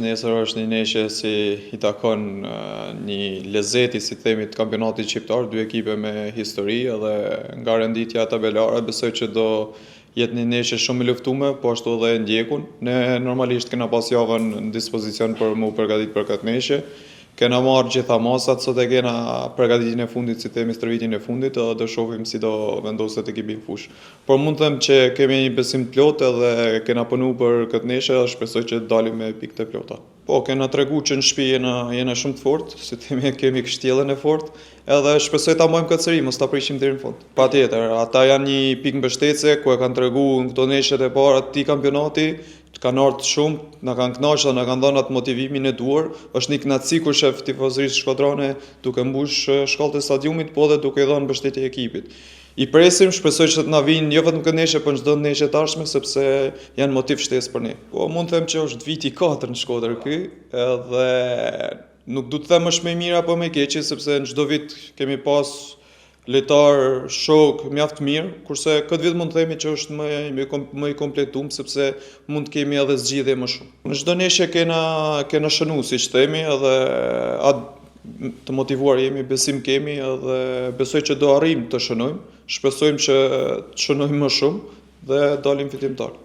Nesër është një neshe si I takon një lezeti, si themi, të kampionatit shqiptar, dy ekipe me histori edhe nga renditja tabelare, besoj që do jetë një neshe shumë e luftume, po ashtu edhe ndjekun. Ne normalisht kena pas javën në dispozicion për mu përgatit për këtë neshe. Kena marrë gjitha masat, sot e kena përgatitin e fundit, si themi, stërvitin e fundit, edhe do shohim si do vendoset ekipi në fush. Por mund të them që kemi një besim të plot edhe kena punu për këtë neshe dhe shpresoj që dalim me pikë të plota. Po, kena tregu që në shtëpi jena shumë të fort, si themi kemi kështjellën e fort, edhe shpresoj ta mbajmë këtë seri, mos ta prishim deri në fund. Patjetër, ata janë një pikë mbështetëse ku e kanë tregu në këto neshet e para të këtij kampionati, kanë ardhur shumë, na kanë kënaqur, na kanë dhënë atë motivimin e duhur. Është një kënaqësi kur shef tifozërisë shkodrane duke mbush shkallët e stadiumit, po edhe duke dhënë mbështetje ekipit. I presim, shpresoj që të na vinë jo vetëm këtë neshe, por çdo neshe të ardhshme sepse janë motiv shtesë për ne. Po mund të them që është viti 4 në Shkodër ky, edhe nuk du të them është më i mirë apo më i keqi, sepse në çdo vit kemi pas lojtar shok mjaft mirë, kurse këtë vit mund të themi që është më i kompletuar sepse mund të kemi edhe zgjidhje më shumë. Në çdo neshe kena shënuar, siç themi, edhe të motivuar jemi, besim kemi edhe besoj që do arrijmë të shënojmë, shpresojmë që të shënojmë më shumë dhe dalim fitimtar.